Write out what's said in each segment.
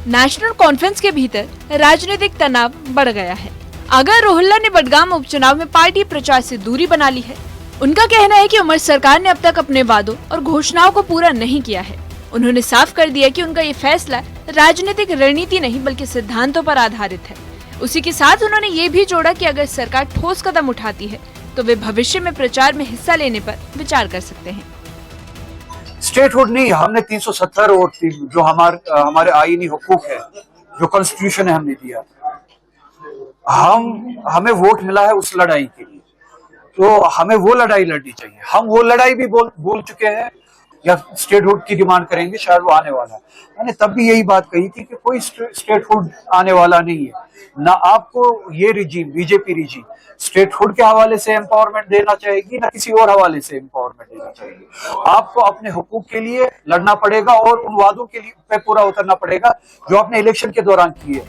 National conference के भीतर राजनीतिक तनाव बढ़ गया है। आगा रोहिल्ला ने बडगाम उपचुनाव में पार्टी प्रचार से दूरी बना ली है। उनका कहना है कि उमर सरकार ने अब तक अपने वादों और घोषणाओं को पूरा नहीं किया है। उन्होंने साफ कर दिया कि उनका ये फैसला राजनीतिक रणनीति नहीं बल्कि सिद्धांतों पर आधारित है। उसी के साथ उन्होंने ये भी जोड़ा कि अगर सरकार ठोस कदम उठाती है तो वे भविष्य में प्रचार में हिस्सा लेने पर विचार कर सकते हैं। स्टेटहुड नहीं, हमने 370 और जो हमारे आईनी हुकूक है, जो कॉन्स्टिट्यूशन है, हमने दिया। हमें वोट मिला है उस लड़ाई के लिए, तो हमें वो लड़ाई लड़नी चाहिए। हम वो लड़ाई भी बोल चुके हैं, या स्टेटहुड की डिमांड करेंगे, शायद वो आने वाला है। मैंने तब भी यही बात कही थी कि कोई स्टेटहुड आने वाला नहीं है। ना आपको ये रिजीम, बीजेपी रिजीम स्टेटहुड के हवाले से एम्पावरमेंट देना चाहेगी, ना किसी और हवाले से एम्पावरमेंट देना चाहेगी। आपको अपने हुकूक के लिए लड़ना पड़ेगा और उन वादों के लिए पे पूरा उतरना पड़ेगा जो आपने इलेक्शन के दौरान किए।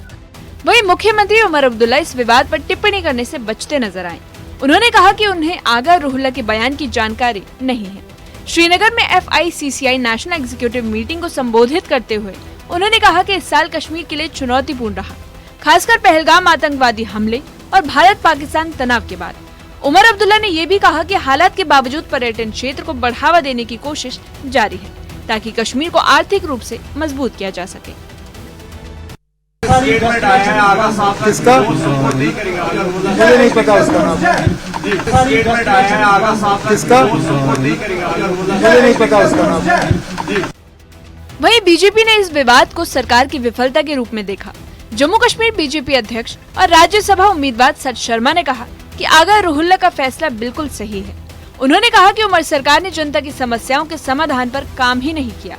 वहीं मुख्यमंत्री उमर अब्दुल्ला इस विवाद पर टिप्पणी करने से बचते नजर आए। उन्होंने कहा कि उन्हें आगा रोहिल्ला के बयान की जानकारी नहीं है। श्रीनगर में FICCI नेशनल एग्जीक्यूटिव मीटिंग को संबोधित करते हुए उन्होंने कहा कि इस साल कश्मीर के लिए चुनौतीपूर्ण रहा, खासकर पहलगाम आतंकवादी हमले और भारत पाकिस्तान तनाव के बाद। उमर अब्दुल्ला ने ये भी कहा कि हालात के बावजूद पर्यटन क्षेत्र को बढ़ावा देने की कोशिश जारी है ताकि कश्मीर को आर्थिक रूप से मजबूत किया जा सके। किसका मुझे नहीं पता, उसका नाम किसका मुझे नहीं पता, उसका नाम। वहीं बीजेपी ने इस विवाद को सरकार की विफलता के रूप में देखा। जम्मू कश्मीर बीजेपी अध्यक्ष और राज्यसभा उम्मीदवार सत शर्मा ने कहा कि आगा रोहिल्ला का फैसला बिल्कुल सही है। उन्होंने कहा कि उमर सरकार ने जनता की समस्याओं के समाधान पर काम ही नहीं किया।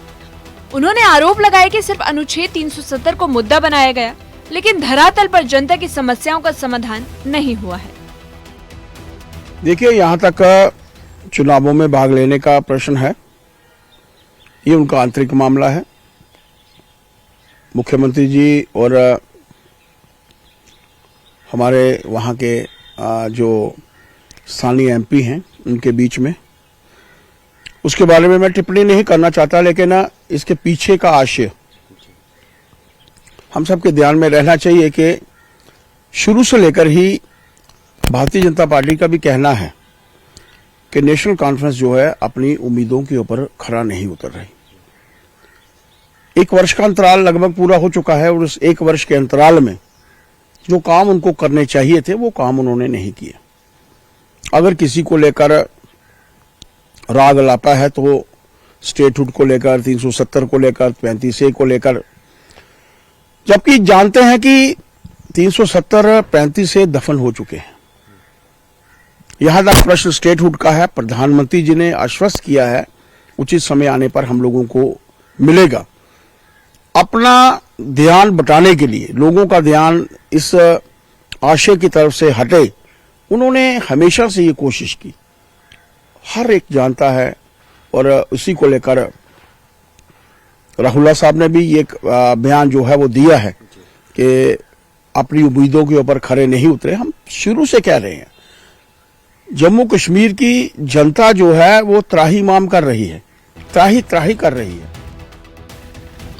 उन्होंने आरोप लगाया कि सिर्फ अनुच्छेद 370 को मुद्दा बनाया गया, लेकिन धरातल पर जनता की समस्याओं का समाधान नहीं हुआ है। देखिए, यहाँ तक चुनावों में भाग लेने का प्रश्न है, ये उनका आंतरिक मामला है। मुख्यमंत्री जी और हमारे वहाँ के जो स्थानीय MP हैं उनके बीच में, उसके बारे में मैं टिप्पणी नहीं करना चाहता, लेकिन इसके पीछे का आशय हम सबके ध्यान में रहना चाहिए कि शुरू से लेकर ही भारतीय जनता पार्टी का भी कहना है कि नेशनल कॉन्फ्रेंस जो है अपनी उम्मीदों के ऊपर खरा नहीं उतर रही। 1 वर्ष का अंतराल लगभग पूरा हो चुका है और उस 1 वर्ष के अंतराल में जो काम उनको करने चाहिए थे वो काम उन्होंने नहीं किए। अगर किसी को लेकर राग लाता है तो स्टेटहुड को लेकर, 370 को लेकर, 35A को लेकर, जबकि जानते हैं कि 370, 35A दफन हो चुके हैं। यहां तक प्रश्न स्टेटहुड का है। प्रधानमंत्री जी ने आश्वस्त किया है उचित समय आने पर हम लोगों को मिलेगा। अपना ध्यान बटाने के लिए, लोगों का ध्यान इस आशय की तरफ से हटे, उन्होंने हमेशा से ये कोशिश की। हर एक जानता है और उसी को लेकर रोहिल्ला साहब ने भी एक बयान जो है वो दिया है कि अपनी उम्मीदों के ऊपर खरे नहीं उतरे। हम शुरू से कह रहे हैं, जम्मू कश्मीर की जनता जो है वो त्राहिमाम कर रही है, त्राही कर रही है।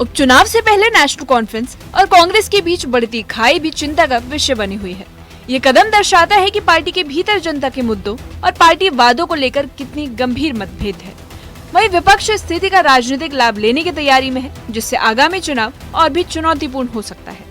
उपचुनाव से पहले नेशनल कॉन्फ्रेंस और कांग्रेस के बीच बढ़ती खाई भी चिंता का विषय बनी हुई है। ये कदम दर्शाता है कि पार्टी के भीतर जनता के मुद्दों और पार्टी वादों को लेकर कितनी गंभीर मतभेद है। वहीं विपक्ष स्थिति का राजनीतिक लाभ लेने की तैयारी में है, जिससे आगामी चुनाव और भी चुनौतीपूर्ण हो सकता है।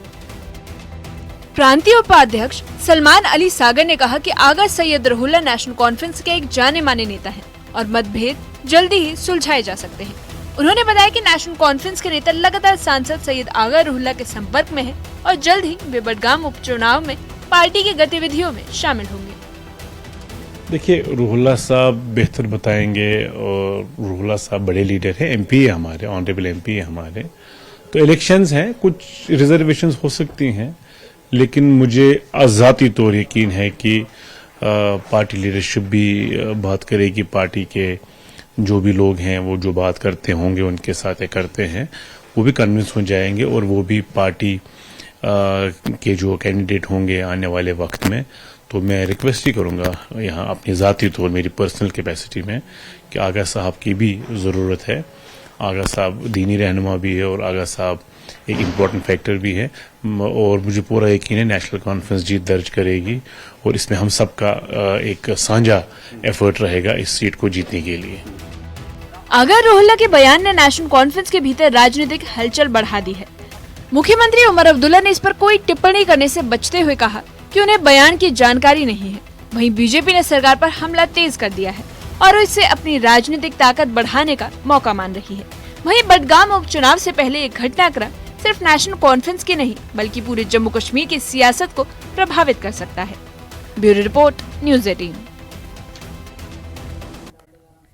प्रांतीय उपाध्यक्ष सलमान अली सागर ने कहा कि आगा सैयद रोहिल्ला नेशनल कॉन्फ्रेंस के एक जाने माने नेता हैं और मतभेद जल्दी ही सुलझाए जा सकते हैं। उन्होंने बताया कि नेशनल कॉन्फ्रेंस के नेता लगातार सांसद सैयद आगा रोहिल्ला के संपर्क में हैं और जल्द ही वे बडगाम उपचुनाव में पार्टी की गतिविधियों में शामिल होंगे। देखिए, रोहिल्ला साहब बेहतर बताएंगे और रोहिल्ला साहब बड़े लीडर हैं, MP है हमारे, ऑनरेबल MP है हमारे। तो इलेक्शंस हैं, कुछ रिजर्वेशंस हो सकती हैं, लेकिन मुझे ज़ाती तौर यकीन है कि पार्टी लीडरशिप भी बात करेगी। पार्टी के जो भी लोग हैं वो जो बात करते होंगे, उनके साथ करते हैं, वो भी कन्विंस हो जाएंगे और वो भी पार्टी के जो कैंडिडेट होंगे आने वाले वक्त में। तो मैं रिक्वेस्ट ही करूंगा यहाँ अपनी ज़ाती तौर, मेरी पर्सनल कैपेसिटी में, कि आगा साहब की भी ज़रूरत है। आगा साहब दीनी रहनुमा भी है और आगा साहब एक इम्पोर्टेंट फैक्टर भी है और मुझे पूरा यकीन है नेशनल कॉन्फ्रेंस जीत दर्ज करेगी और इसमें हम सबका एक साझा एफर्ट रहेगा इस सीट को जीतने के लिए। अगर रोहल्ला के बयान ने नेशनल कॉन्फ्रेंस के भीतर राजनीतिक हलचल बढ़ा दी है। मुख्यमंत्री उमर अब्दुल्ला ने इस पर कोई टिप्पणी करने से बचते हुए कहा कि उन्हें बयान की जानकारी नहीं है। वहीं बीजेपी ने सरकार पर हमला तेज कर दिया है और इससे अपनी राजनीतिक ताकत बढ़ाने का मौका मान रही है। वहीं बडगाम उपचुनाव से पहले एक घटनाक्रम सिर्फ नेशनल कॉन्फ्रेंस की नहीं बल्कि पूरे जम्मू कश्मीर की सियासत को प्रभावित कर सकता है। Bureau report, news 18।